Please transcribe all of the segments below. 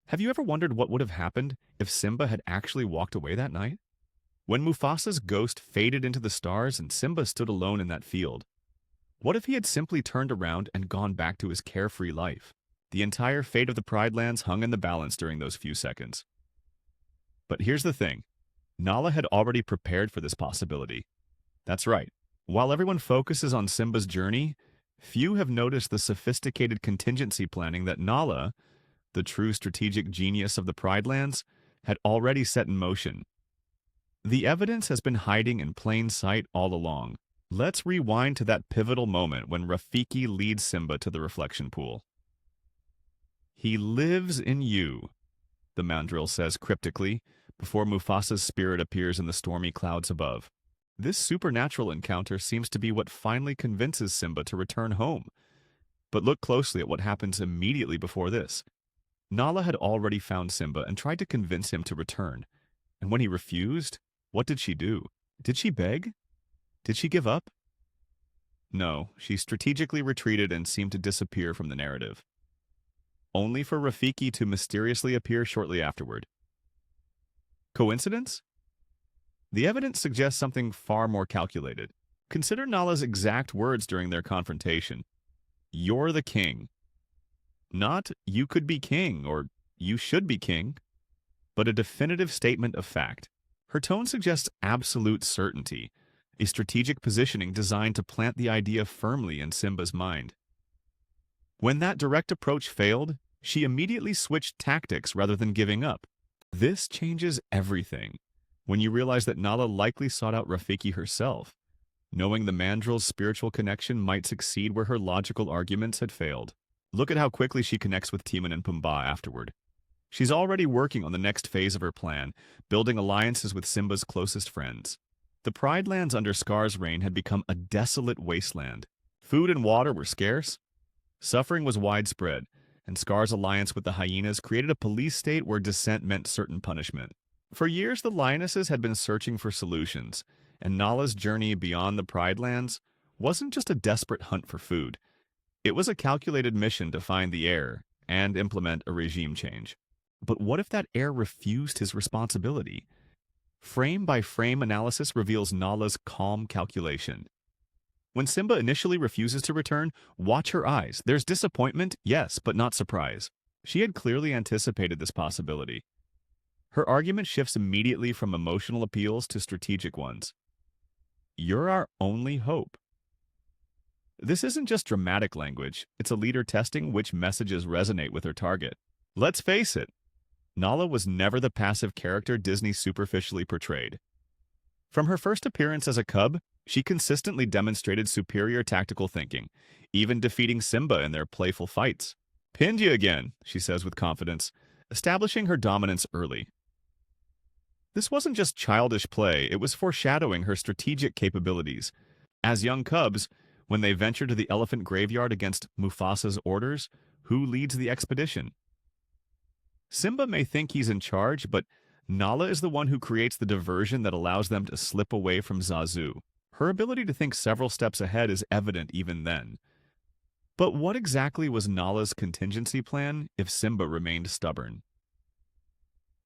Have you ever wondered what would have happened if Simba had actually walked away that night? When Mufasa's ghost faded into the stars and Simba stood alone in that field, what if he had simply turned around and gone back to his carefree life? The entire fate of the Pride Lands hung in the balance during those few seconds. But here's the thing. Nala had already prepared for this possibility. That's right. While everyone focuses on Simba's journey, few have noticed the sophisticated contingency planning that Nala, the true strategic genius of the Pride Lands, had already set in motion. The evidence has been hiding in plain sight all along. Let's rewind to that pivotal moment when Rafiki leads Simba to the reflection pool. "He lives in you," the mandrill says cryptically, before Mufasa's spirit appears in the stormy clouds above. This supernatural encounter seems to be what finally convinces Simba to return home. But look closely at what happens immediately before this. Nala had already found Simba and tried to convince him to return. And when he refused, what did she do? Did she beg? Did she give up? No, she strategically retreated and seemed to disappear from the narrative, only for Rafiki to mysteriously appear shortly afterward. Coincidence? The evidence suggests something far more calculated. Consider Nala's exact words during their confrontation. "You're the king." Not "you could be king" or "you should be king," but a definitive statement of fact. Her tone suggests absolute certainty, a strategic positioning designed to plant the idea firmly in Simba's mind. When that direct approach failed, she immediately switched tactics rather than giving up. This changes everything. When you realize that Nala likely sought out Rafiki herself, knowing the mandrill's spiritual connection might succeed where her logical arguments had failed. Look at how quickly she connects with Timon and Pumbaa afterward. She's already working on the next phase of her plan, building alliances with Simba's closest friends. The Pride Lands under Scar's reign had become a desolate wasteland. Food and water were scarce, suffering was widespread, and Scar's alliance with the hyenas created a police state where dissent meant certain punishment. For years, the lionesses had been searching for solutions, and Nala's journey beyond the Pride Lands wasn't just a desperate hunt for food. It was a calculated mission to find the heir and implement a regime change. But what if that heir refused his responsibility? Frame-by-frame analysis reveals Nala's calm calculation. When Simba initially refuses to return, watch her eyes. There's disappointment, yes, but not surprise. She had clearly anticipated this possibility. Her argument shifts immediately from emotional appeals to strategic ones. "You're our only hope." This isn't just dramatic language, it's a leader testing which messages resonate with her target. Let's face it, Nala was never the passive character Disney superficially portrayed. From her first appearance as a cub, she consistently demonstrated superior tactical thinking, even defeating Simba in their playful fights. "Pinned you again," she says with confidence, establishing her dominance early. This wasn't just childish play, it was foreshadowing her strategic capabilities. As young cubs, when they venture to the elephant graveyard against Mufasa's orders, who leads the expedition? Simba may think he's in charge, but Nala is the one who creates the diversion that allows them to slip away from Zazu. Her ability to think several steps ahead is evident even then. But what exactly was Nala's contingency plan if Simba remained stubborn?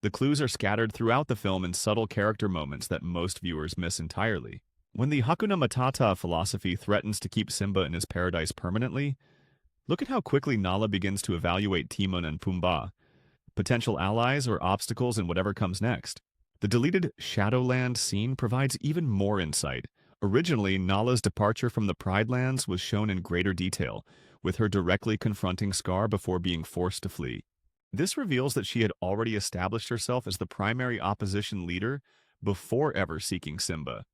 The clues are scattered throughout the film in subtle character moments that most viewers miss entirely. When the Hakuna Matata philosophy threatens to keep Simba in his paradise permanently, look at how quickly Nala begins to evaluate Timon and Pumbaa, potential allies or obstacles in whatever comes next. The deleted Shadowland scene provides even more insight. Originally, Nala's departure from the Pride Lands was shown in greater detail, with her directly confronting Scar before being forced to flee. This reveals that she had already established herself as the primary opposition leader before ever seeking Simba.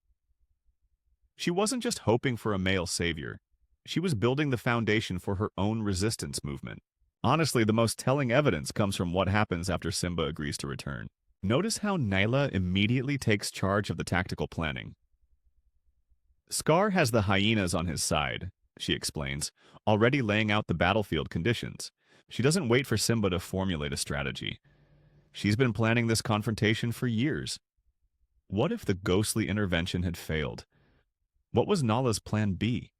She wasn't just hoping for a male savior. She was building the foundation for her own resistance movement. Honestly, the most telling evidence comes from what happens after Simba agrees to return. Notice how Naila immediately takes charge of the tactical planning. Scar has the hyenas on his side, she explains, already laying out the battlefield conditions. She doesn't wait for Simba to formulate a strategy. She's been planning this confrontation for years. What if the ghostly intervention had failed? What was Nala's plan B?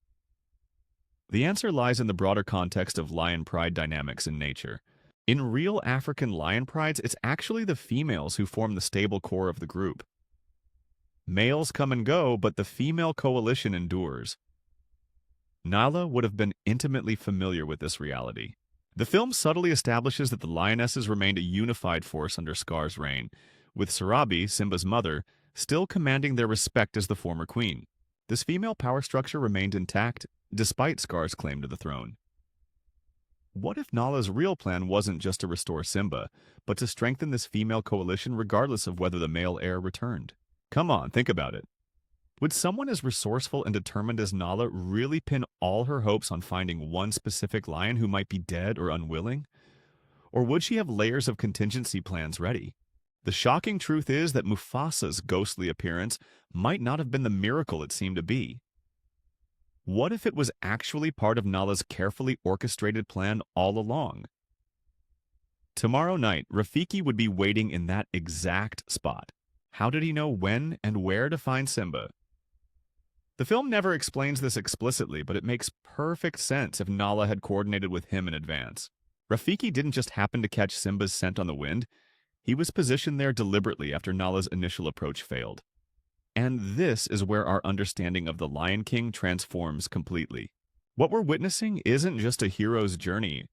The answer lies in the broader context of lion pride dynamics in nature. In real African lion prides, it's actually the females who form the stable core of the group. Males come and go, but the female coalition endures. Nala would have been intimately familiar with this reality. The film subtly establishes that the lionesses remained a unified force under Scar's reign, with Sarabi, Simba's mother, still commanding their respect as the former queen. This female power structure remained intact, despite Scar's claim to the throne. What if Nala's real plan wasn't just to restore Simba, but to strengthen this female coalition regardless of whether the male heir returned? Come on, think about it. Would someone as resourceful and determined as Nala really pin all her hopes on finding one specific lion who might be dead or unwilling? Or would she have layers of contingency plans ready? The shocking truth is that Mufasa's ghostly appearance might not have been the miracle it seemed to be. What if it was actually part of Nala's carefully orchestrated plan all along? Tomorrow night, Rafiki would be waiting in that exact spot. How did he know when and where to find Simba? The film never explains this explicitly, but it makes perfect sense if Nala had coordinated with him in advance. Rafiki didn't just happen to catch Simba's scent on the wind. He was positioned there deliberately after Nala's initial approach failed. And this is where our understanding of the Lion King transforms completely. What we're witnessing isn't just a hero's journey.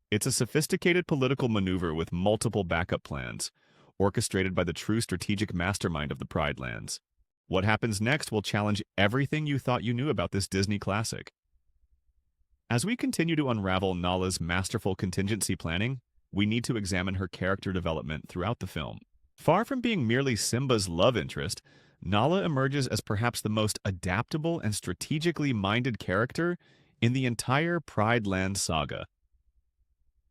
It's a sophisticated political maneuver with multiple backup plans, orchestrated by the true strategic mastermind of the Pride Lands. What happens next will challenge everything you thought you knew about this Disney classic. As we continue to unravel Nala's masterful contingency planning, we need to examine her character development throughout the film. Far from being merely Simba's love interest, Nala emerges as perhaps the most adaptable and strategically minded character in the entire Pride Land saga.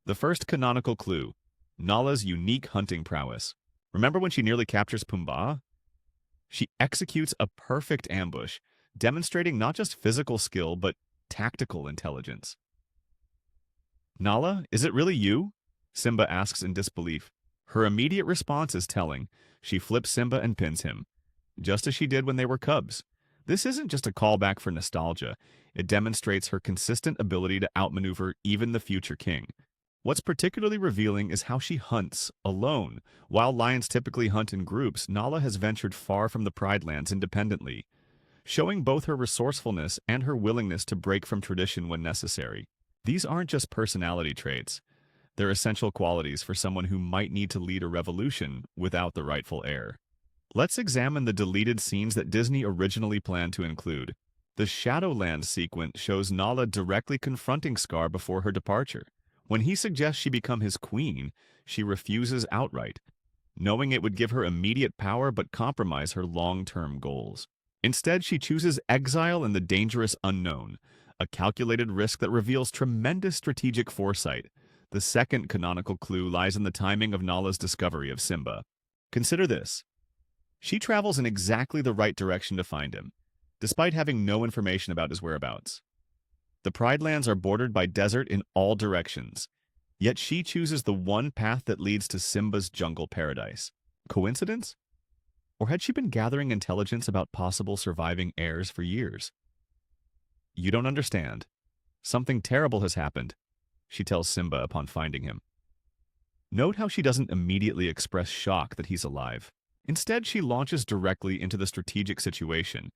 The first canonical clue: Nala's unique hunting prowess. Remember when she nearly captures Pumbaa? She executes a perfect ambush, demonstrating not just physical skill, but tactical intelligence. "Nala, is it really you?" Simba asks in disbelief. Her immediate response is telling. She flips Simba and pins him, just as she did when they were cubs. This isn't just a callback for nostalgia. It demonstrates her consistent ability to outmaneuver even the future king. What's particularly revealing is how she hunts alone. While lions typically hunt in groups, Nala has ventured far from the Pride Lands independently, showing both her resourcefulness and her willingness to break from tradition when necessary. These aren't just personality traits. They're essential qualities for someone who might need to lead a revolution without the rightful heir. Let's examine the deleted scenes that Disney originally planned to include. The Shadowlands sequence shows Nala directly confronting Scar before her departure. When he suggests she become his queen, she refuses outright, knowing it would give her immediate power but compromise her long-term goals. Instead, she chooses exile in the dangerous unknown, a calculated risk that reveals tremendous strategic foresight. The second canonical clue lies in the timing of Nala's discovery of Simba. Consider this. She travels in exactly the right direction to find him, despite having no information about his whereabouts. The Pride Lands are bordered by desert in all directions, yet she chooses the one path that leads to Simba's jungle paradise. Coincidence? Or had she been gathering intelligence about possible surviving heirs for years? "You don't understand. Something terrible has happened," she tells Simba upon finding him. Note how she doesn't immediately express shock that he's alive. Instead, she launches directly into the strategic situation,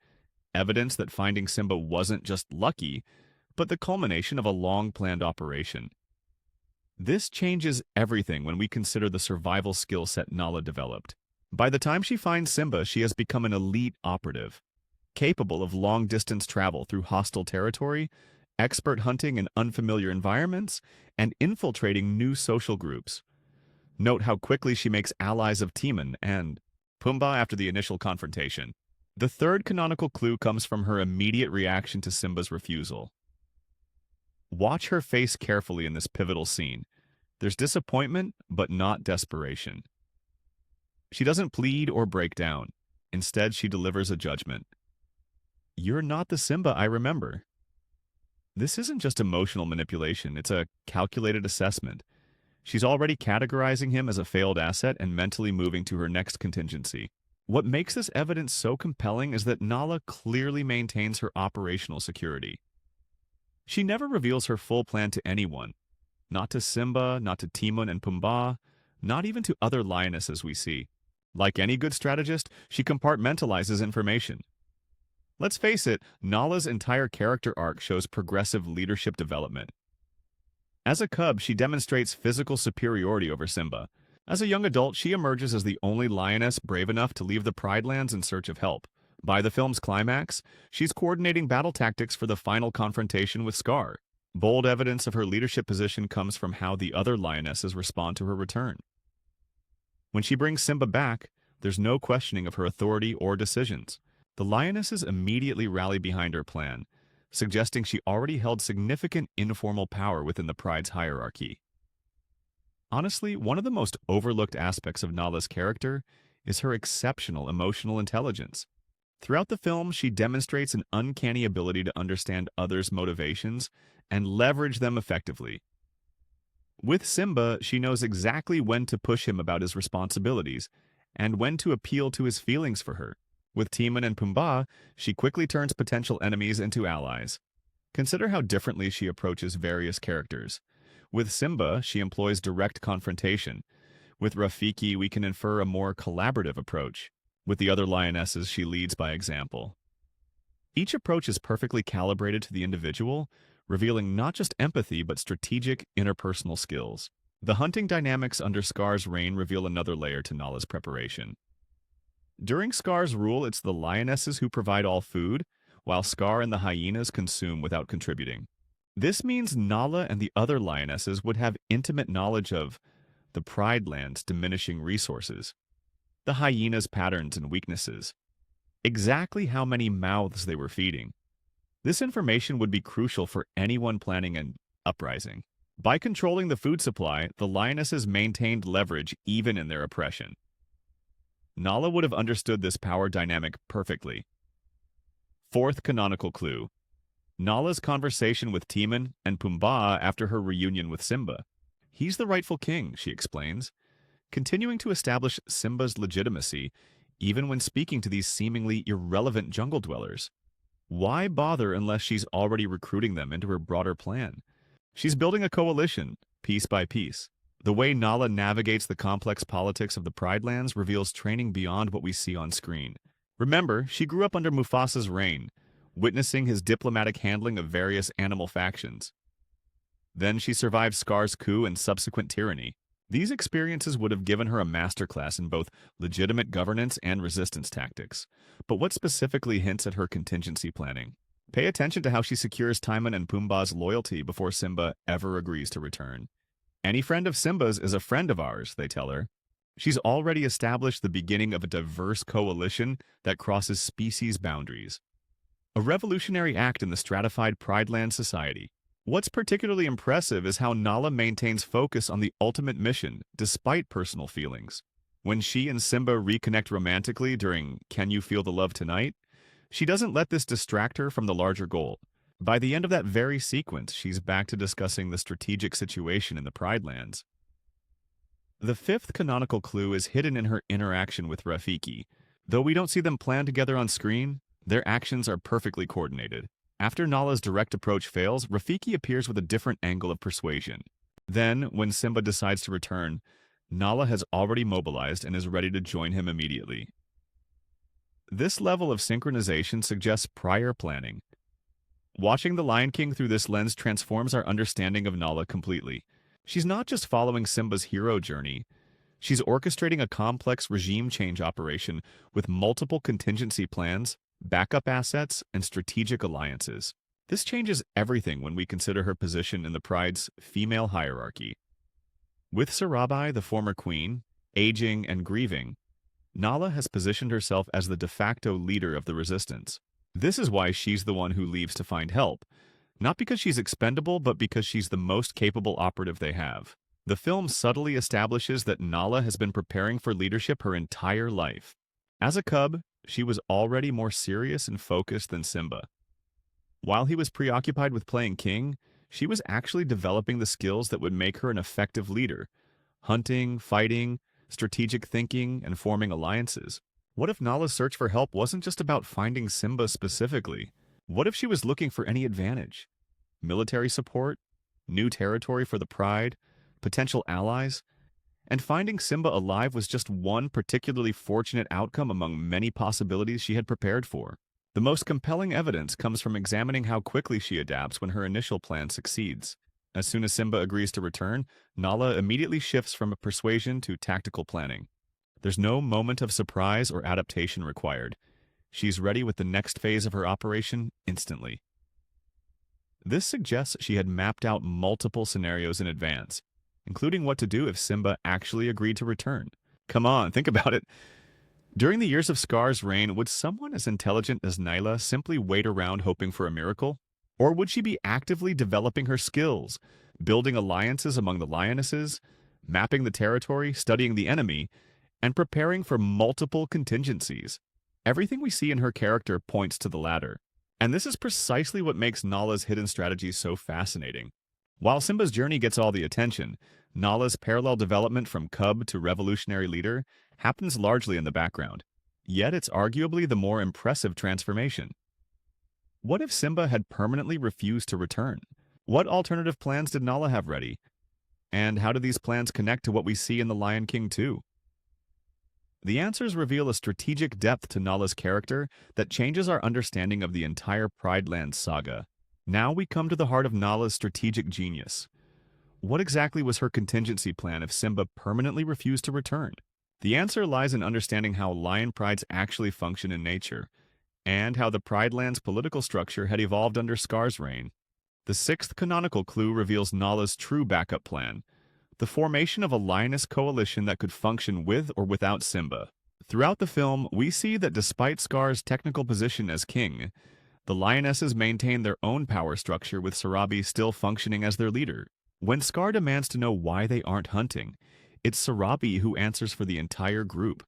evidence that finding Simba wasn't just lucky, but the culmination of a long-planned operation. This changes everything when we consider the survival skill set Nala developed. By the time she finds Simba, she has become an elite operative, capable of long-distance travel through hostile territory, expert hunting in unfamiliar environments, and infiltrating new social groups. Note how quickly she makes allies of Timon and Pumbaa after the initial confrontation. The third canonical clue comes from her immediate reaction to Simba's refusal. Watch her face carefully in this pivotal scene. There's disappointment, but not desperation. She doesn't plead or break down. Instead, she delivers a judgment. "You're not the Simba I remember." This isn't just emotional manipulation, it's a calculated assessment. She's already categorizing him as a failed asset and mentally moving to her next contingency. What makes this evidence so compelling is that Nala clearly maintains her operational security. She never reveals her full plan to anyone, Not to Simba, not to Timon and Pumbaa, not even to other lionesses we see. Like any good strategist, she compartmentalizes information. Let's face it, Nala's entire character arc shows progressive leadership development. As a cub, she demonstrates physical superiority over Simba. As a young adult, she emerges as the only lioness brave enough to leave the Pride Lands in search of help. By the film's climax, she's coordinating battle tactics for the final confrontation with Scar. Bold evidence of her leadership position comes from how the other lionesses respond to her return. When she brings Simba back, there's no questioning of her authority or decisions. The lionesses immediately rally behind her plan, suggesting she already held significant informal power within the Pride's hierarchy. Honestly, one of the most overlooked aspects of Nala's character is her exceptional emotional intelligence. Throughout the film, she demonstrates an uncanny ability to understand others' motivations and leverage them effectively. With Simba, she knows exactly when to push him about his responsibilities and when to appeal to his feelings for her. With Timon and Pumbaa, she quickly turns potential enemies into allies. Consider how differently she approaches various characters. With Simba, she employs direct confrontation. With Rafiki, we can infer a more collaborative approach. With the other lionesses, she leads by example. Each approach is perfectly calibrated to the individual, revealing not just empathy but strategic interpersonal skills. The hunting dynamics under Scar's reign reveal another layer to Nala's preparation. During Scar's rule, it's the lionesses who provide all food, while Scar and the hyenas consume without contributing. This means Nala and the other lionesses would have intimate knowledge of the Pride Land's diminishing resources, the hyenas' patterns and weaknesses, exactly how many mouths they were feeding. This information would be crucial for anyone planning an uprising. By controlling the food supply, the lionesses maintained leverage even in their oppression. Nala would have understood this power dynamic perfectly. Fourth canonical clue: Nala's conversation with Timon and Pumbaa after her reunion with Simba. He's the rightful king, she explains, continuing to establish Simba's legitimacy even when speaking to these seemingly irrelevant jungle dwellers. Why bother unless she's already recruiting them into her broader plan? She's building a coalition, piece by piece. The way Nala navigates the complex politics of the Pride Lands reveals training beyond what we see on screen. Remember, she grew up under Mufasa's reign, witnessing his diplomatic handling of various animal factions. Then she survived Scar's coup and subsequent tyranny. These experiences would have given her a masterclass in both legitimate governance and resistance tactics. But what specifically hints at her contingency planning? Pay attention to how she secures Timon and Pumbaa's loyalty before Simba ever agrees to return. Any friend of Simba's is a friend of ours, they tell her. She's already established the beginning of a diverse coalition that crosses species boundaries. A revolutionary act in the stratified Pride Land society. What's particularly impressive is how Nala maintains focus on the ultimate mission, despite personal feelings. When she and Simba reconnect romantically during Can You Feel the Love Tonight, she doesn't let this distract her from the larger goal. By the end of that very sequence, she's back to discussing the strategic situation in the Pride Lands. The fifth canonical clue is hidden in her interaction with Rafiki. Though we don't see them plan together on screen, their actions are perfectly coordinated. After Nala's direct approach fails, Rafiki appears with a different angle of persuasion. Then, when Simba decides to return, Nala has already mobilized and is ready to join him immediately. This level of synchronization suggests prior planning. Watching The Lion King through this lens transforms our understanding of Nala completely. She's not just following Simba's hero journey, she's orchestrating a complex regime change operation with multiple contingency plans, backup assets, and strategic alliances. This changes everything when we consider her position in the Pride's female hierarchy. With Sarabai, the former queen, aging and grieving, Nala has positioned herself as the de facto leader of the resistance. This is why she's the one who leaves to find help, not because she's expendable, but because she's the most capable operative they have. The film subtly establishes that Nala has been preparing for leadership her entire life. As a cub, she was already more serious and focused than Simba. While he was preoccupied with playing king, she was actually developing the skills that would make her an effective leader: hunting, fighting, strategic thinking, and forming alliances. What if Nala's search for help wasn't just about finding Simba specifically? What if she was looking for any advantage? Military support? new territory for the Pride, potential allies, and finding Simba alive was just one particularly fortunate outcome among many possibilities she had prepared for. The most compelling evidence comes from examining how quickly she adapts when her initial plan succeeds. As soon as Simba agrees to return, Nala immediately shifts from persuasion to tactical planning. There's no moment of surprise or adaptation required. She's ready with the next phase of her operation instantly. This suggests she had mapped out multiple scenarios in advance, including what to do if Simba actually agreed to return. Come on, think about it. During the years of Scar's reign, would someone as intelligent as Nyla simply wait around hoping for a miracle? Or would she be actively developing her skills, building alliances among the lionesses, mapping the territory, studying the enemy, and preparing for multiple contingencies? Everything we see in her character points to the latter. And this is precisely what makes Nala's hidden strategy so fascinating. While Simba's journey gets all the attention, Nala's parallel development from cub to revolutionary leader happens largely in the background. Yet it's arguably the more impressive transformation. What if Simba had permanently refused to return? What alternative plans did Nala have ready? And how do these plans connect to what we see in The Lion King 2? The answers reveal a strategic depth to Nala's character that changes our understanding of the entire Pride Lands saga. Now we come to the heart of Nala's strategic genius. What exactly was her contingency plan if Simba permanently refused to return? The answer lies in understanding how lion prides actually function in nature, and how the Pride Lands' political structure had evolved under Scar's reign. The sixth canonical clue reveals Nala's true backup plan, the formation of a lioness coalition that could function with or without Simba. Throughout the film, we see that despite Scar's technical position as king, the lionesses maintain their own power structure with Sarabi still functioning as their leader. When Scar demands to know why they aren't hunting, it's Sarabi who answers for the entire group.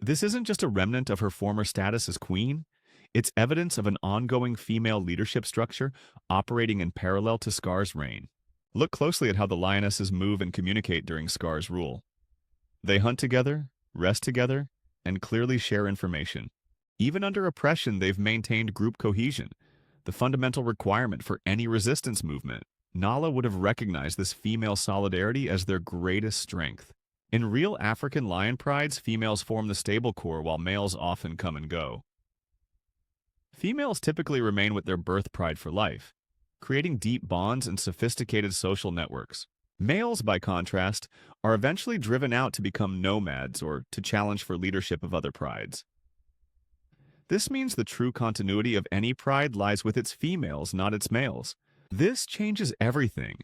This isn't just a remnant of her former status as queen, it's evidence of an ongoing female leadership structure operating in parallel to Scar's reign. Look closely at how the lionesses move and communicate during Scar's rule. They hunt together, rest together, and clearly share information. Even under oppression, they've maintained group cohesion, the fundamental requirement for any resistance movement. Nala would have recognized this female solidarity as their greatest strength. In real African lion prides, females form the stable core while males often come and go. Females typically remain with their birth pride for life, creating deep bonds and sophisticated social networks. Males, by contrast, are eventually driven out to become nomads or to challenge for leadership of other prides. This means the true continuity of any pride lies with its females, not its males. This changes everything.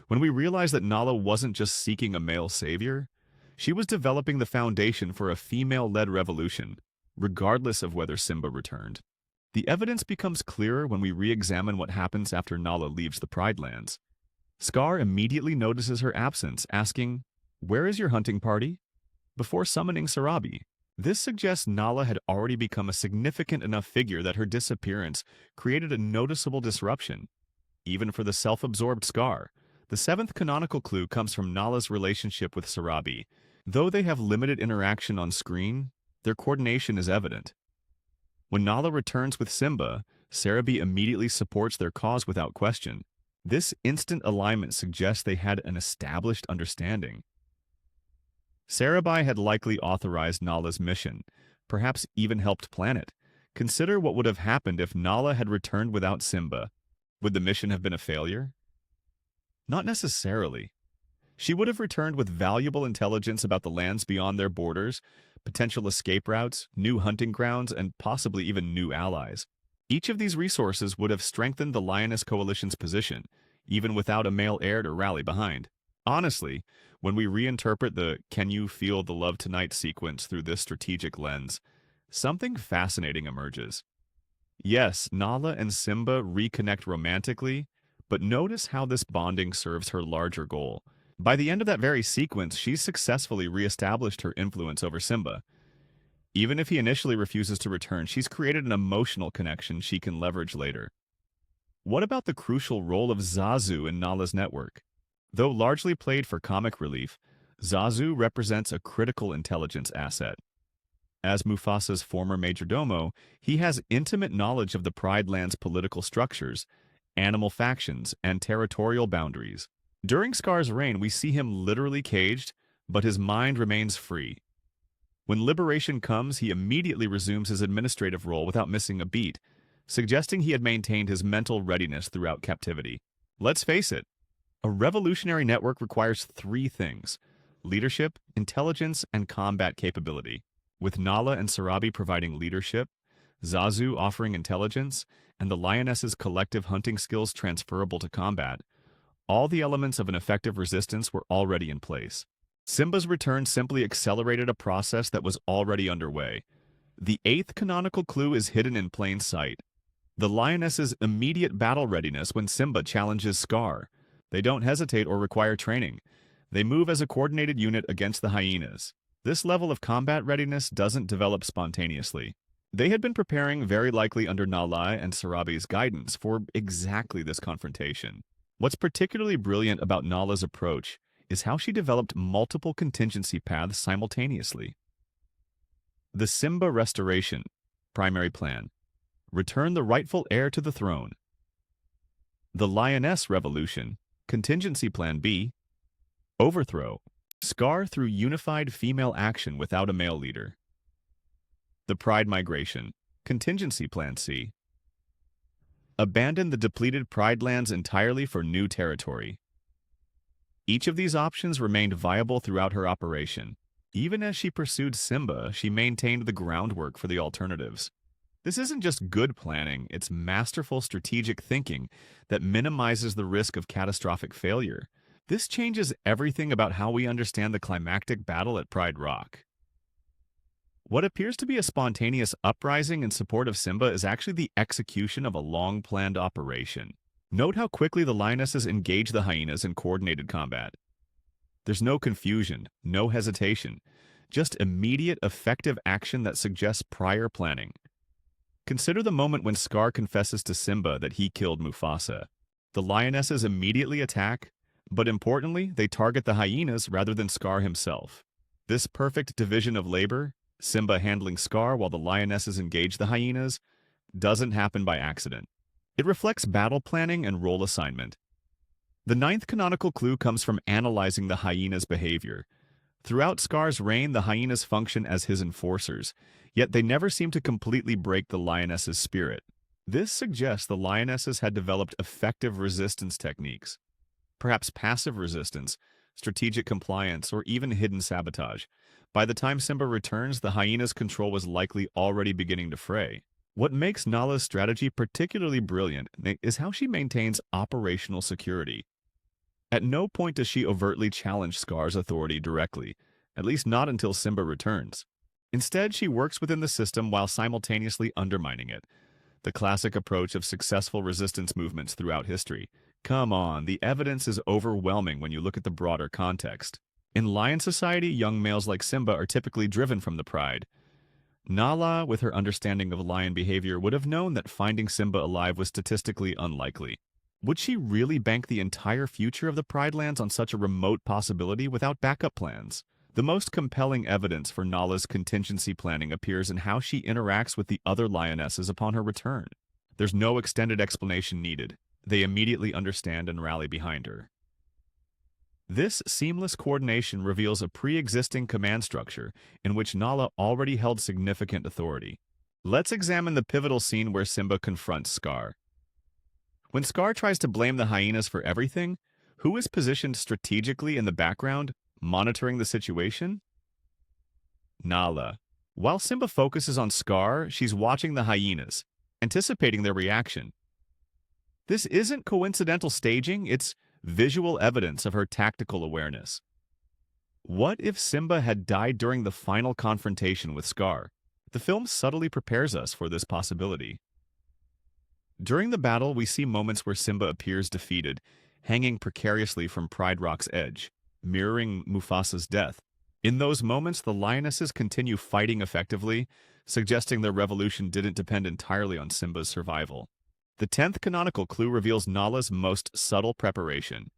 When we realize that Nala wasn't just seeking a male savior, she was developing the foundation for a female-led revolution, regardless of whether Simba returned. The evidence becomes clearer when we re-examine what happens after Nala leaves the Pride Lands. Scar immediately notices her absence, asking, "Where is your hunting party?" before summoning Sarabi. This suggests Nala had already become a significant enough figure that her disappearance created a noticeable disruption, even for the self-absorbed Scar. The seventh canonical clue comes from Nala's relationship with Sarabi. Though they have limited interaction on screen, their coordination is evident. When Nala returns with Simba, Sarabi immediately supports their cause without question. This instant alignment suggests they had an established understanding. Sarabi had likely authorized Nala's mission, perhaps even helped plan it. Consider what would have happened if Nala had returned without Simba. Would the mission have been a failure? Not necessarily. She would have returned with valuable intelligence about the lands beyond their borders, potential escape routes, new hunting grounds, and possibly even new allies. Each of these resources would have strengthened the Lioness Coalition's position, even without a male heir to rally behind. Honestly, when we reinterpret the "Can you feel the love tonight" sequence through this strategic lens, something fascinating emerges. Yes, Nala and Simba reconnect romantically, but notice how this bonding serves her larger goal. By the end of that very sequence, she's successfully reestablished her influence over Simba. Even if he initially refuses to return, she's created an emotional connection she can leverage later. What about the crucial role of Zazu in Nala's network? Though largely played for comic relief, Zazu represents a critical intelligence asset. As Mufasa's former majordomo, he has intimate knowledge of the Pride Land's political structures animal factions, and territorial boundaries. During Scar's reign, we see him literally caged, but his mind remains free. When liberation comes, he immediately resumes his administrative role without missing a beat, suggesting he had maintained his mental readiness throughout captivity. Let's face it, a revolutionary network requires three things: leadership, intelligence, and combat capability. With Nala and Sarabi providing leadership, Zazu offering intelligence, and the lioness's collective hunting skills transferable to combat, all the elements of an effective resistance were already in place. Simba's return simply accelerated a process that was already underway. The eighth canonical clue is hidden in plain sight: the lioness's immediate battle readiness when Simba challenges Scar. They don't hesitate or require training. They move as a coordinated unit against the hyenas. This level of combat readiness doesn't develop spontaneously. They had been preparing, very likely under Nala and Sarabi's guidance, for exactly this confrontation. What's particularly brilliant about Nala's approach is how she developed multiple contingency paths simultaneously. The Simba Restoration, primary plan: return the rightful heir to the throne. The Lioness Revolution, contingency plan B: overthrow Scar through unified female action without a male leader. The Pride Migration, contingency plan C: abandon the depleted Pride lands entirely for new territory. Each of these options remained viable throughout her operation. Even as she pursued Simba, she maintained the groundwork for the alternatives. This isn't just good planning, it's masterful strategic thinking that minimizes the risk of catastrophic failure. This changes everything about how we understand the climactic battle at Pride Rock. What appears to be a spontaneous uprising in support of Simba is actually the execution of a long-planned operation. Note how quickly the lionesses engage the hyenas in coordinated combat. There's no confusion, no hesitation, just immediate, effective action that suggests prior planning. Consider the moment when Scar confesses to Simba that he killed Mufasa. The lionesses immediately attack, but importantly, they target the hyenas rather than Scar himself. This perfect division of labor, Simba handling Scar while the lionesses engage the hyenas, doesn't happen by accident. It reflects battle planning and role assignment. The ninth canonical clue comes from analyzing the hyenas' behavior. Throughout Scar's reign, the hyenas function as his enforcers, yet they never seem to completely break the lioness's spirit. This suggests the lionesses had developed effective resistance techniques, perhaps passive resistance, strategic compliance, or even hidden sabotage. By the time Simba returns, the hyena's control was likely already beginning to fray. What makes Nala's strategy particularly brilliant is how she maintains operational security. At no point does she overtly challenge Scar's authority directly, at least not until Simba returns. Instead, she works within the system while simultaneously undermining it, the classic approach of successful resistance movements throughout history. Come on, the evidence is overwhelming when you look at the broader context. In lion society, young males like Simba are typically driven from the pride. Nala, with her understanding of lion behavior, would have known that finding Simba alive was statistically unlikely. Would she really bank the entire future of the Pride Lands on such a remote possibility without backup plans? The most compelling evidence for Nala's contingency planning appears in how she interacts with the other lionesses upon her return. There's no extended explanation needed. They immediately understand and rally behind her. This seamless coordination reveals a pre-existing command structure in which Nala already held significant authority. Let's examine the pivotal scene where Simba confronts Scar. When Scar tries to blame the hyenas for everything, who is positioned strategically in the background, monitoring the situation? Nala. While Simba focuses on Scar, she's watching the hyenas, anticipating their reaction. This isn't coincidental staging, it's visual evidence of her tactical awareness. What if Simba had died during the final confrontation with Scar? The film subtly prepares us for this possibility. During the battle, we see moments where Simba appears defeated, hanging precariously from Pride Rock's edge, mirroring Mufasa's death. In those moments, the lionesses continue fighting effectively, suggesting their revolution didn't depend entirely on Simba's survival. The 10th canonical clue reveals Nala's most subtle preparation: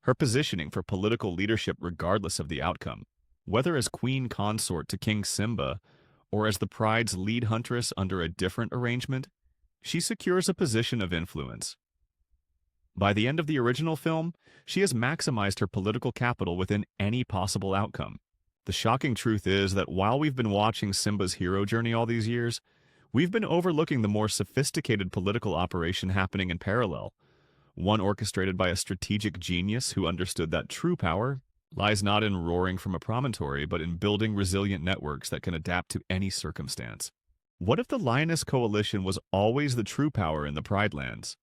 her positioning for political leadership regardless of the outcome. Whether as queen consort to King Simba, or as the Pride's lead huntress under a different arrangement, she secures a position of influence. By the end of the original film, she has maximized her political capital within any possible outcome. The shocking truth is that while we've been watching Simba's hero journey all these years, we've been overlooking the more sophisticated political operation happening in parallel, one orchestrated by a strategic genius who understood that true power lies not in roaring from a promontory, but in building resilient networks that can adapt to any circumstance. What if the Lioness Coalition was always the true power in the Pride Lands?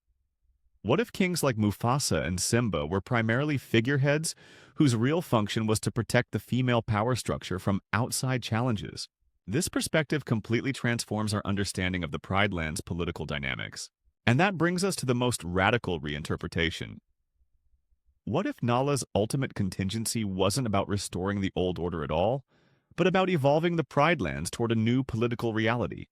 What if kings like Mufasa and Simba were primarily figureheads whose real function was to protect the female power structure from outside challenges? This perspective completely transforms our understanding of the Pride Lands' political dynamics. And that brings us to the most radical reinterpretation. What if Nala's ultimate contingency wasn't about restoring the old order at all, but about evolving the Pride Lands toward a new political reality?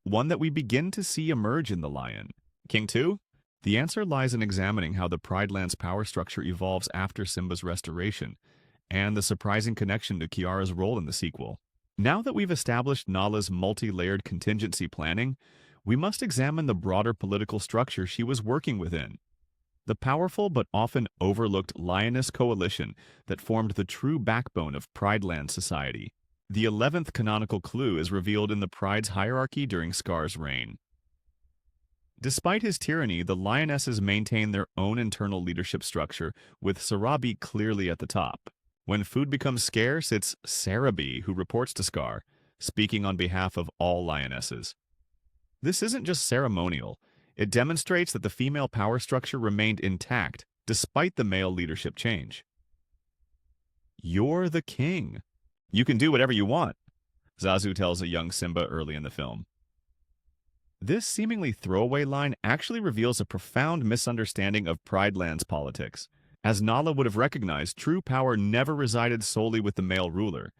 One that we begin to see emerge in The Lion King 2? The answer lies in examining how the Pride Lands power structure evolves after Simba's restoration, and the surprising connection to Kiara's role in the sequel. Now that we've established Nala's multi-layered contingency planning, we must examine the broader political structure she was working within. The powerful but often overlooked Lioness Coalition that formed the true backbone of Pride Land society. The 11th canonical clue is revealed in the Pride's hierarchy during Scar's reign. Despite his tyranny, the Lionesses maintain their own internal leadership structure, with Sarabi clearly at the top. When food becomes scarce, it's Sarabi who reports to Scar, speaking on behalf of all Lionesses. This isn't just ceremonial. It demonstrates that the female power structure remained intact, despite the male leadership change. "You're the king. You can do whatever you want," Zazu tells a young Simba early in the film. This seemingly throwaway line actually reveals a profound misunderstanding of Pride Lands politics. As Nala would have recognized, true power never resided solely with the male ruler.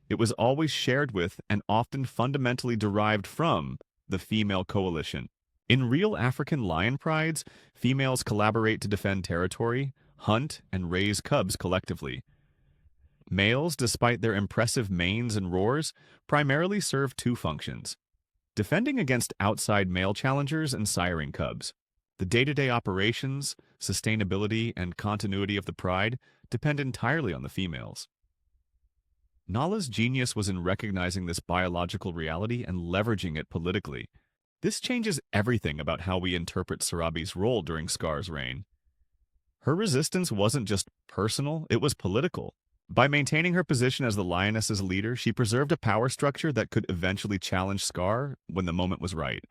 It was always shared with and often fundamentally derived from the female coalition. In real African lion prides, females collaborate to defend territory, hunt, and raise cubs collectively. Males, despite their impressive manes and roars, primarily serve two functions: defending against outside male challengers and siring cubs. The day-to-day operations, sustainability, and continuity of the pride depend entirely on the females. Nala's genius was in recognizing this biological reality and leveraging it politically. This changes everything about how we interpret Sarabi's role during Scar's reign. Her resistance wasn't just personal, it was political. By maintaining her position as the lioness's leader, she preserved a power structure that could eventually challenge Scar when the moment was right.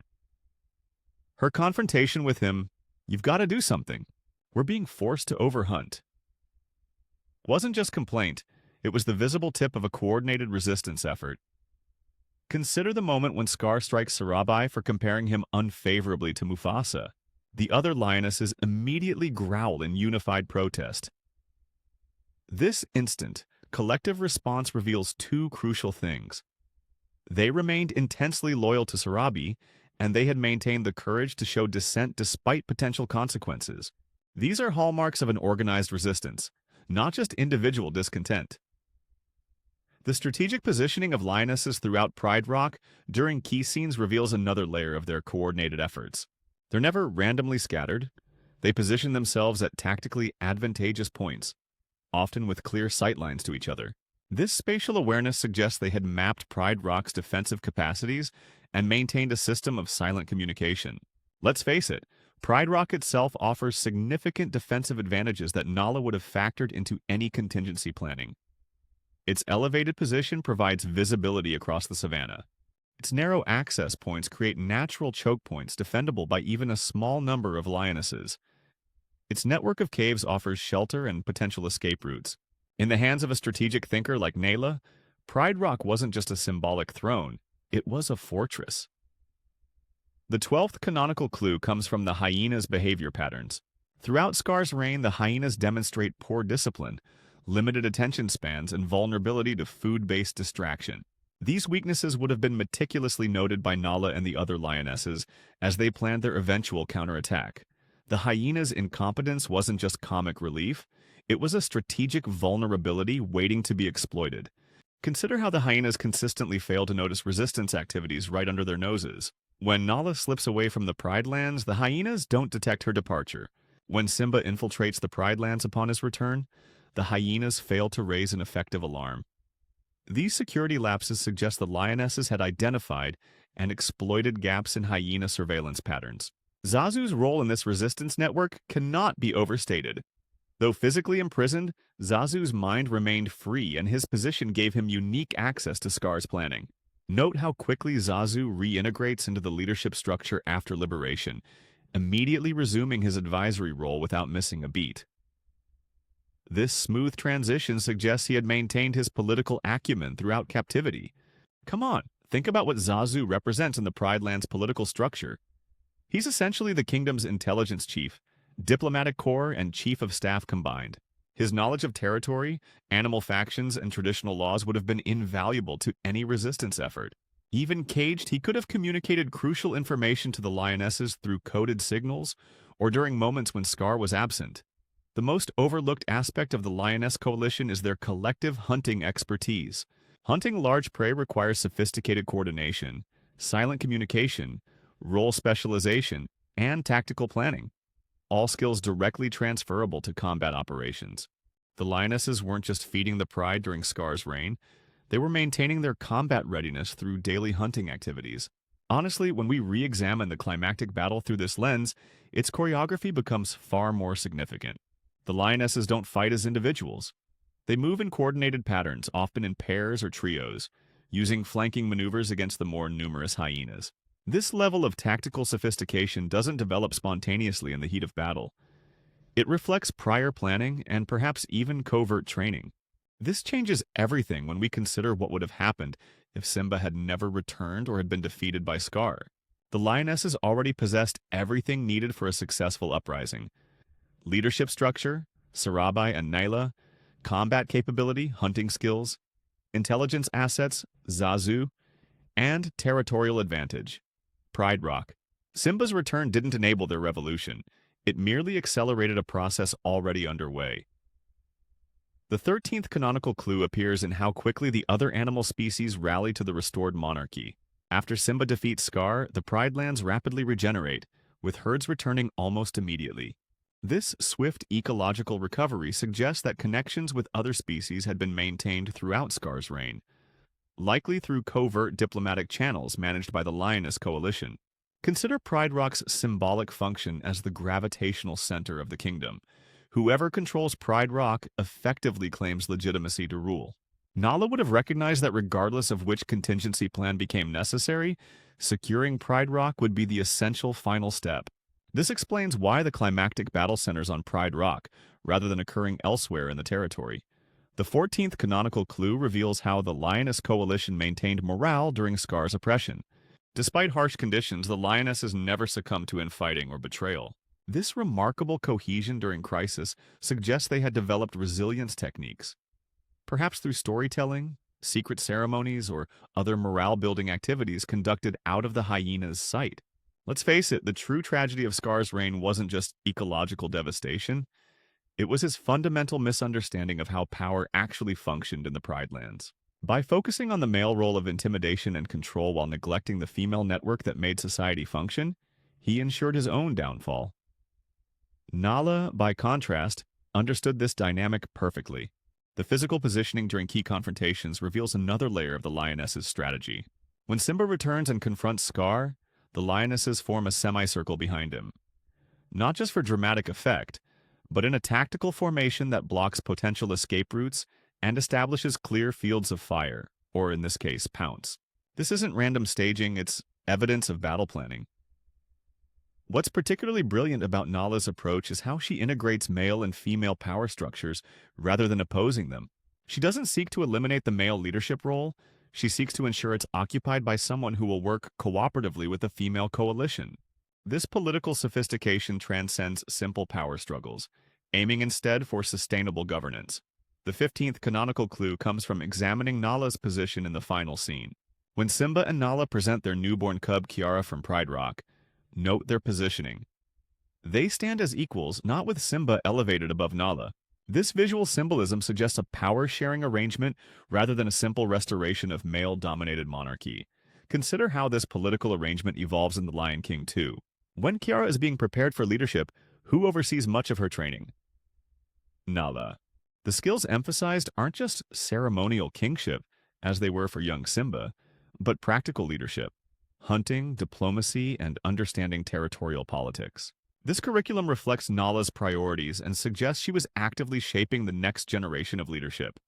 Her confrontation with him, "You've got to do something. We're being forced to overhunt," wasn't just complaint, it was the visible tip of a coordinated resistance effort. Consider the moment when Scar strikes Sarabi for comparing him unfavorably to Mufasa. The other lionesses immediately growl in unified protest. This instant, collective response reveals two crucial things. They remained intensely loyal to Sarabi, and they had maintained the courage to show dissent despite potential consequences. These are hallmarks of an organized resistance, not just individual discontent. The strategic positioning of lionesses throughout Pride Rock during key scenes reveals another layer of their coordinated efforts. They're never randomly scattered. They position themselves at tactically advantageous points, often with clear sightlines to each other. This spatial awareness suggests they had mapped Pride Rock's defensive capacities and maintained a system of silent communication. Let's face it, Pride Rock itself offers significant defensive advantages that Nala would have factored into any contingency planning. Its elevated position provides visibility across the savanna. Its narrow access points create natural choke points defendable by even a small number of lionesses. Its network of caves offers shelter and potential escape routes. In the hands of a strategic thinker like Nala, Pride Rock wasn't just a symbolic throne, it was a fortress. The 12th canonical clue comes from the hyena's behavior patterns. Throughout Scar's reign, the hyenas demonstrate poor discipline, limited attention spans, and vulnerability to food-based distraction. These weaknesses would have been meticulously noted by Nala and the other lionesses as they planned their eventual counterattack. The hyena's incompetence wasn't just comic relief, it was a strategic vulnerability waiting to be exploited. Consider how the hyenas consistently fail to notice resistance activities right under their noses. When Nala slips away from the Pride Lands, the hyenas don't detect her departure. When Simba infiltrates the Pride Lands upon his return, the hyenas fail to raise an effective alarm. These security lapses suggest the lionesses had identified and exploited gaps in hyena surveillance patterns. Zazu's role in this resistance network cannot be overstated. Though physically imprisoned, Zazu's mind remained free and his position gave him unique access to Scar's planning. Note how quickly Zazu reintegrates into the leadership structure after liberation, immediately resuming his advisory role without missing a beat. This smooth transition suggests he had maintained his political acumen throughout captivity. Come on, think about what Zazu represents in the Pride Lands political structure. He's essentially the kingdom's intelligence chief, diplomatic corps, and chief of staff combined. His knowledge of territory, animal factions, and traditional laws would have been invaluable to any resistance effort. Even caged, he could have communicated crucial information to the lionesses through coded signals or during moments when Scar was absent. The most overlooked aspect of the lioness coalition is their collective hunting expertise. Hunting large prey requires sophisticated coordination, silent communication, role specialization, and tactical planning, all skills directly transferable to combat operations. The lionesses weren't just feeding the pride during Scar's reign, they were maintaining their combat readiness through daily hunting activities. Honestly, when we re-examine the climactic battle through this lens, its choreography becomes far more significant. The lionesses don't fight as individuals. They move in coordinated patterns, often in pairs or trios, using flanking maneuvers against the more numerous hyenas. This level of tactical sophistication doesn't develop spontaneously in the heat of battle. It reflects prior planning and perhaps even covert training. This changes everything when we consider what would have happened if Simba had never returned or had been defeated by Scar. The lionesses already possessed everything needed for a successful uprising: leadership structure, Sarabai and Naila, combat capability, hunting skills, intelligence assets, Zazu, and territorial advantage, Pride Rock. Simba's return didn't enable their revolution. It merely accelerated a process already underway. The 13th canonical clue appears in how quickly the other animal species rally to the restored monarchy. After Simba defeats Scar, the Pride Lands rapidly regenerate, with herds returning almost immediately. This swift ecological recovery suggests that connections with other species had been maintained throughout Scar's reign, likely through covert diplomatic channels managed by the Lioness Coalition. Consider Pride Rock's symbolic function as the gravitational center of the kingdom. Whoever controls Pride Rock effectively claims legitimacy to rule. Nala would have recognized that regardless of which contingency plan became necessary, securing Pride Rock would be the essential final step. This explains why the climactic battle centers on Pride Rock, rather than occurring elsewhere in the territory. The 14th canonical clue reveals how the Lioness Coalition maintained morale during Scar's oppression. Despite harsh conditions, the lionesses never succumbed to infighting or betrayal. This remarkable cohesion during crisis suggests they had developed resilience techniques, perhaps through storytelling, secret ceremonies, or other morale-building activities conducted out of the hyena's sight. Let's face it, the true tragedy of Scar's reign wasn't just ecological devastation. It was his fundamental misunderstanding of how power actually functioned in the Pride Lands. By focusing on the male role of intimidation and control while neglecting the female network that made society function, he ensured his own downfall. Nala, by contrast, understood this dynamic perfectly. The physical positioning during key confrontations reveals another layer of the lioness's strategy. When Simba returns and confronts Scar, the lionesses form a semicircle behind him. Not just for dramatic effect, but in a tactical formation that blocks potential escape routes and establishes clear fields of fire, or in this case, pounce. This isn't random staging, it's evidence of battle planning. What's particularly brilliant about Nala's approach is how she integrates male and female power structures rather than opposing them. She doesn't seek to eliminate the male leadership role, she seeks to ensure it's occupied by someone who will work cooperatively with the female coalition. This political sophistication transcends simple power struggles, aiming instead for sustainable governance. The 15th canonical clue comes from examining Nala's position in the final scene. When Simba and Nala present their newborn cub Kiara from Pride Rock, note their positioning. They stand as equals, not with Simba elevated above Nala. This visual symbolism suggests a power-sharing arrangement rather than a simple restoration of male-dominated monarchy. Consider how this political arrangement evolves in The Lion King 2. When Kiara is being prepared for leadership, Who oversees much of her training? Nala. The skills emphasized aren't just ceremonial kingship, as they were for young Simba, but practical leadership, hunting, diplomacy, and understanding territorial politics. This curriculum reflects Nala's priorities and suggests she was actively shaping the next generation of leadership.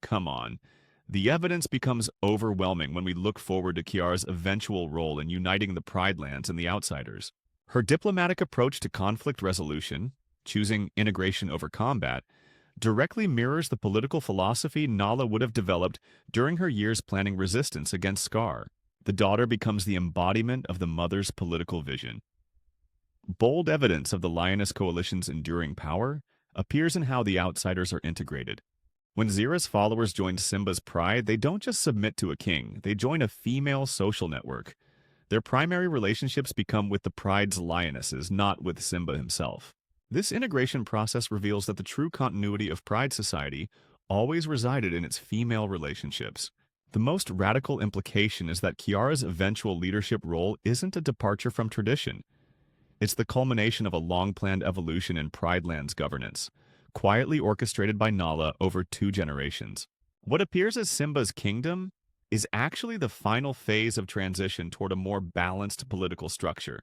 Come on. The evidence becomes overwhelming when we look forward to Kiara's eventual role in uniting the Pride Lands and the Outsiders. Her diplomatic approach to conflict resolution, choosing integration over combat, directly mirrors the political philosophy Nala would have developed during her years planning resistance against Scar. The daughter becomes the embodiment of the mother's political vision. Bold evidence of the Lioness Coalition's enduring power appears in how the Outsiders are integrated. When Zira's followers join Simba's pride, they don't just submit to a king, they join a female social network. Their primary relationships become with the pride's lionesses, not with Simba himself. This integration process reveals that the true continuity of Pride Society always resided in its female relationships. The most radical implication is that Kiara's eventual leadership role isn't a departure from tradition. It's the culmination of a long-planned evolution in Pride Land's governance, quietly orchestrated by Nala over 2 generations. What appears as Simba's kingdom is actually the final phase of transition toward a more balanced political structure.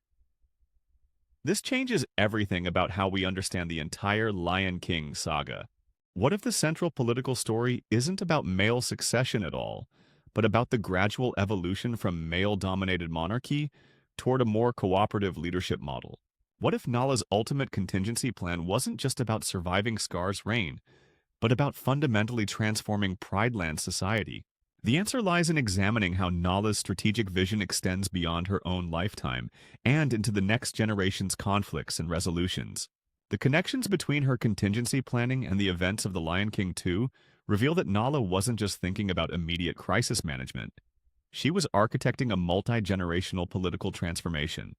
This changes everything about how we understand the entire Lion King saga. What if the central political story isn't about male succession at all, but about the gradual evolution from male-dominated monarchy toward a more cooperative leadership model? What if Nala's ultimate contingency plan wasn't just about surviving Scar's reign, but about fundamentally transforming Pride Land society? The answer lies in examining how Nala's strategic vision extends beyond her own lifetime and into the next generation's conflicts and resolutions. The connections between her contingency planning and the events of The Lion King 2 reveal that Nala wasn't just thinking about immediate crisis management. She was architecting a multi-generational political transformation.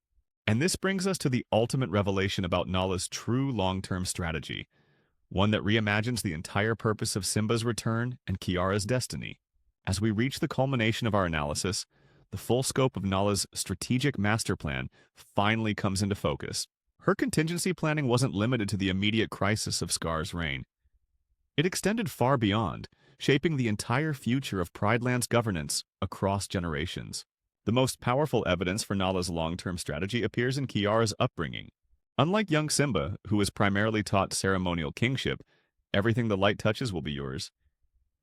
And this brings us to the ultimate revelation about Nala's true long-term strategy, one that reimagines the entire purpose of Simba's return and Kiara's destiny. As we reach the culmination of our analysis, the full scope of Nala's strategic master plan finally comes into focus. Her contingency planning wasn't limited to the immediate crisis of Scar's reign. It extended far beyond, shaping the entire future of Pride Land's governance across generations. The most powerful evidence for Nala's long-term strategy appears in Kiara's upbringing. Unlike young Simba, who was primarily taught ceremonial kingship, everything the light touches will be yours,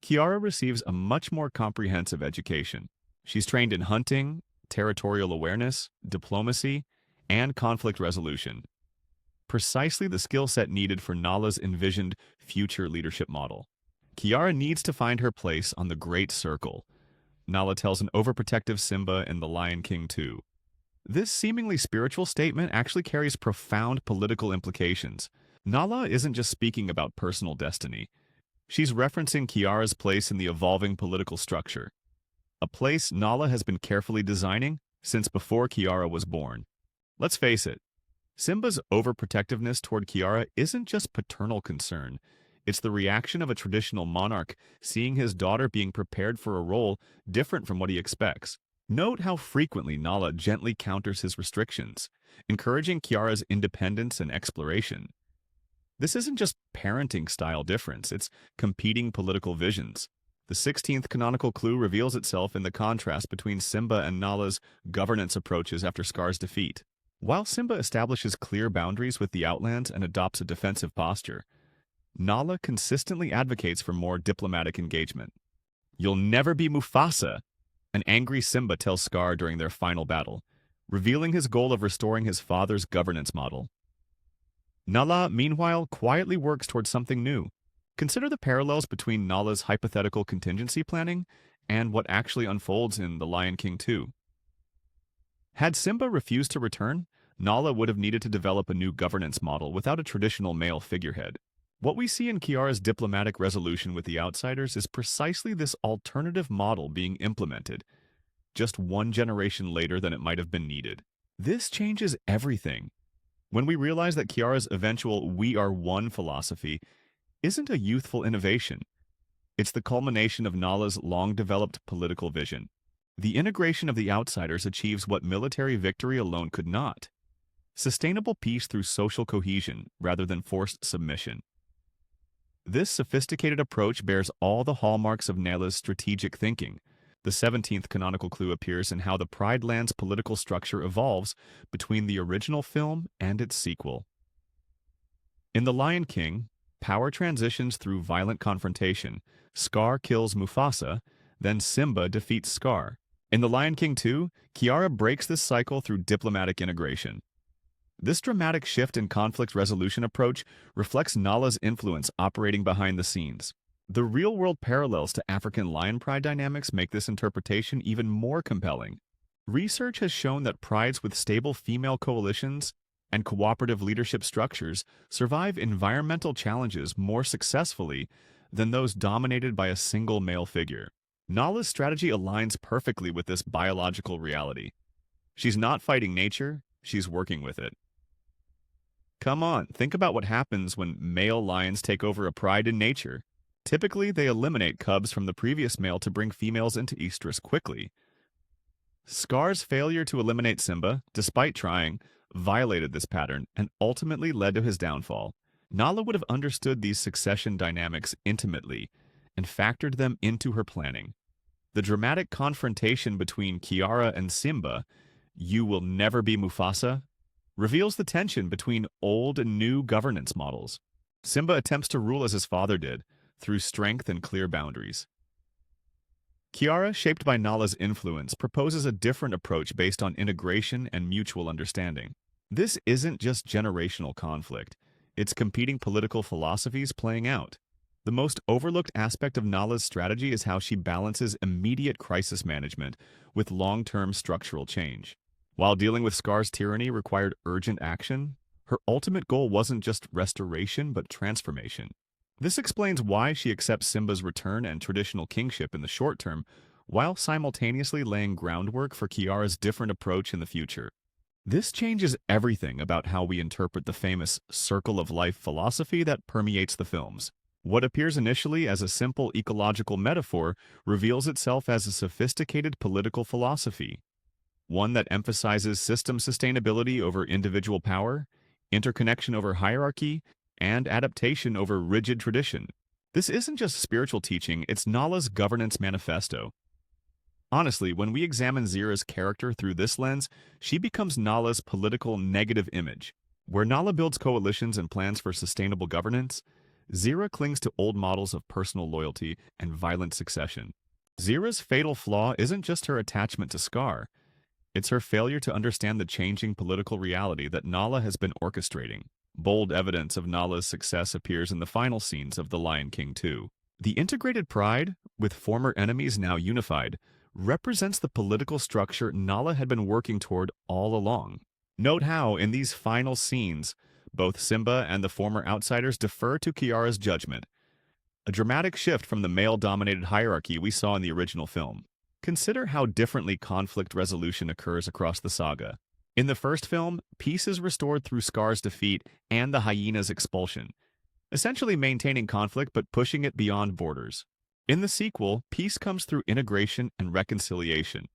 Kiara receives a much more comprehensive education. She's trained in hunting, territorial awareness, diplomacy, and conflict resolution. Precisely the skill set needed for Nala's envisioned future leadership model. Kiara needs to find her place on the Great Circle, Nala tells an overprotective Simba in The Lion King 2. This seemingly spiritual statement actually carries profound political implications. Nala isn't just speaking about personal destiny. She's referencing Kiara's place in the evolving political structure, a place Nala has been carefully designing since before Kiara was born. Let's face it, Simba's overprotectiveness toward Kiara isn't just paternal concern. It's the reaction of a traditional monarch seeing his daughter being prepared for a role different from what he expects. Note how frequently Nala gently counters his restrictions, encouraging Kiara's independence and exploration. This isn't just parenting style difference, it's competing political visions. The 16th canonical clue reveals itself in the contrast between Simba and Nala's governance approaches after Scar's defeat. While Simba establishes clear boundaries with the Outlands and adopts a defensive posture, Nala consistently advocates for more diplomatic engagement. "You'll never be Mufasa," an angry Simba tells Scar during their final battle, revealing his goal of restoring his father's governance model. Nala, meanwhile, quietly works towards something new. Consider the parallels between Nala's hypothetical contingency planning and what actually unfolds in The Lion King 2. Had Simba refused to return, Nala would have needed to develop a new governance model without a traditional male figurehead. What we see in Kiara's diplomatic resolution with the Outsiders is precisely this alternative model being implemented, just 1 generation later than it might have been needed. This changes everything. When we realize that Kiara's eventual "we are one" philosophy isn't a youthful innovation, it's the culmination of Nala's long-developed political vision. The integration of the Outsiders achieves what military victory alone could not: sustainable peace through social cohesion rather than forced submission. This sophisticated approach bears all the hallmarks of Nala's strategic thinking. The 17th canonical clue appears in how the Pride Land's political structure evolves between the original film and its sequel. In The Lion King, power transitions through violent confrontation. Scar kills Mufasa, then Simba defeats Scar. In The Lion King 2, Kiara breaks this cycle through diplomatic integration. This dramatic shift in conflict resolution approach reflects Nala's influence operating behind the scenes. The real-world parallels to African lion pride dynamics make this interpretation even more compelling. Research has shown that prides with stable female coalitions and cooperative leadership structures survive environmental challenges more successfully than those dominated by a single male figure. Nala's strategy aligns perfectly with this biological reality. She's not fighting nature, she's working with it. Come on, think about what happens when male lions take over a pride in nature. Typically, they eliminate cubs from the previous male to bring females into estrus quickly. Scar's failure to eliminate Simba, despite trying, violated this pattern and ultimately led to his downfall. Nala would have understood these succession dynamics intimately and factored them into her planning. The dramatic confrontation between Kiara and Simba, "You will never be Mufasa," reveals the tension between old and new governance models. Simba attempts to rule as his father did, through strength and clear boundaries. Kiara, shaped by Nala's influence, proposes a different approach based on integration and mutual understanding. This isn't just generational conflict, it's competing political philosophies playing out. The most overlooked aspect of Nala's strategy is how she balances immediate crisis management with long-term structural change. While dealing with Scar's tyranny required urgent action, her ultimate goal wasn't just restoration but transformation. This explains why she accepts Simba's return and traditional kingship in the short term, while simultaneously laying groundwork for Kiara's different approach in the future. This changes everything about how we interpret the famous circle of life philosophy that permeates the films. What appears initially as a simple ecological metaphor reveals itself as a sophisticated political philosophy, one that emphasizes system sustainability over individual power, interconnection over hierarchy, and adaptation over rigid tradition. This isn't just spiritual teaching, it's Nala's governance manifesto. Honestly, when we examine Zira's character through this lens, she becomes Nala's political negative image. Where Nala builds coalitions and plans for sustainable governance, Zira clings to old models of personal loyalty and violent succession. Zira's fatal flaw isn't just her attachment to Scar, it's her failure to understand the changing political reality that Nala has been orchestrating. Bold evidence of Nala's success appears in the final scenes of The Lion King 2. The integrated pride, with former enemies now unified, represents the political structure Nala had been working toward all along. Note how, in these final scenes, both Simba and the former outsiders defer to Kiara's judgment, a dramatic shift from the male-dominated hierarchy we saw in the original film. Consider how differently conflict resolution occurs across the saga. In the first film, peace is restored through Scar's defeat and the hyena's expulsion, essentially maintaining conflict but pushing it beyond borders. In the sequel, peace comes through integration and reconciliation,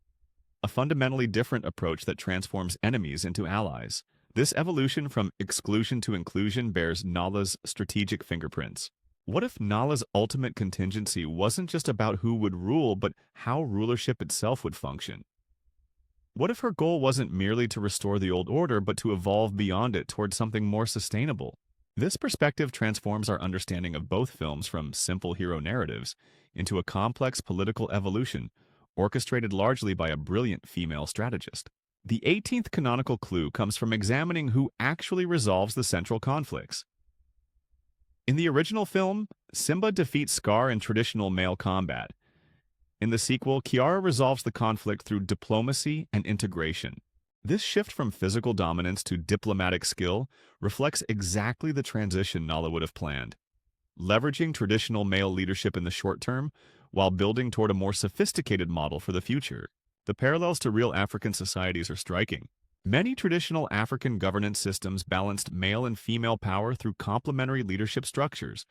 a fundamentally different approach that transforms enemies into allies. This evolution from exclusion to inclusion bears Nala's strategic fingerprints. What if Nala's ultimate contingency wasn't just about who would rule, but how rulership itself would function? What if her goal wasn't merely to restore the old order, but to evolve beyond it towards something more sustainable? This perspective transforms our understanding of both films from simple hero narratives into a complex political evolution, orchestrated largely by a brilliant female strategist. The 18th canonical clue comes from examining who actually resolves the central conflicts. In the original film, Simba defeats Scar in traditional male combat. In the sequel, Kiara resolves the conflict through diplomacy and integration. This shift from physical dominance to diplomatic skill reflects exactly the transition Nala would have planned, leveraging traditional male leadership in the short term while building toward a more sophisticated model for the future. The parallels to real African societies are striking. Many traditional African governance systems balanced male and female power through complementary leadership structures,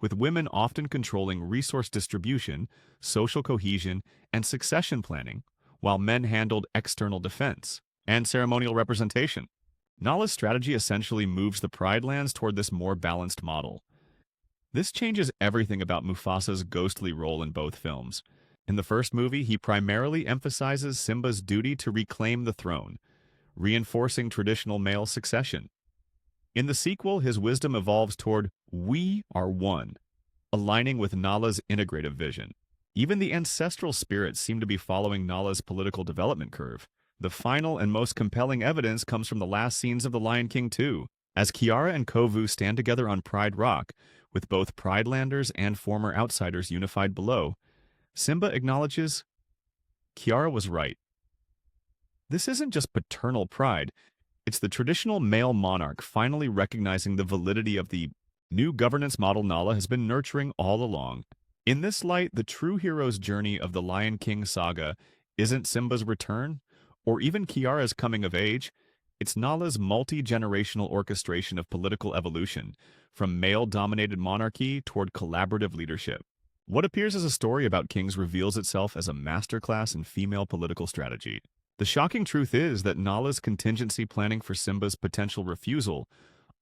with women often controlling resource distribution, social cohesion, and succession planning, while men handled external defense and ceremonial representation. Nala's strategy essentially moves the Pride lands toward this more balanced model. This changes everything about Mufasa's ghostly role in both films. In the first movie, he primarily emphasizes Simba's duty to reclaim the throne, reinforcing traditional male succession. In the sequel, his wisdom evolves toward "we are one," aligning with Nala's integrative vision. Even the ancestral spirits seem to be following Nala's political development curve. The final and most compelling evidence comes from the last scenes of The Lion King 2, as Kiara and Kovu stand together on Pride Rock, with both Pridelanders and former outsiders unified below. Simba acknowledges, "Kiara was right. This isn't just paternal pride, it's the traditional male monarch finally recognizing the validity of the new governance model Nala has been nurturing all along." In this light, the true hero's journey of the Lion King saga isn't Simba's return, or even Kiara's coming of age. It's Nala's multi-generational orchestration of political evolution, from male-dominated monarchy toward collaborative leadership. What appears as a story about kings reveals itself as a masterclass in female political strategy. The shocking truth is that Nala's contingency planning for Simba's potential refusal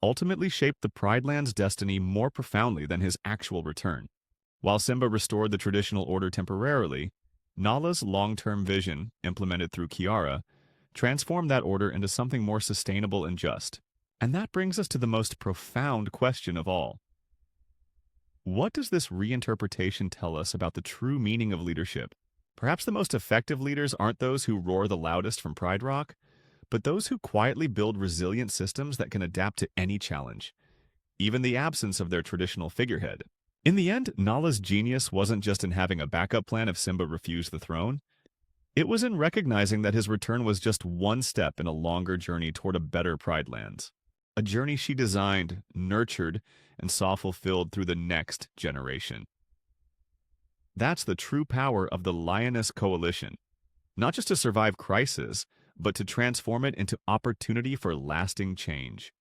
ultimately shaped the Pride Land's destiny more profoundly than his actual return. While Simba restored the traditional order temporarily, Nala's long-term vision, implemented through Kiara, transformed that order into something more sustainable and just. And that brings us to the most profound question of all. What does this reinterpretation tell us about the true meaning of leadership? Perhaps the most effective leaders aren't those who roar the loudest from Pride Rock, but those who quietly build resilient systems that can adapt to any challenge, even the absence of their traditional figurehead. In the end, Nala's genius wasn't just in having a backup plan if Simba refused the throne. It was in recognizing that his return was just one step in a longer journey toward a better Pride Lands. A journey she designed, nurtured, and saw fulfilled through the next generation. That's the true power of the Lioness Coalition. Not just to survive crisis, but to transform it into opportunity for lasting change.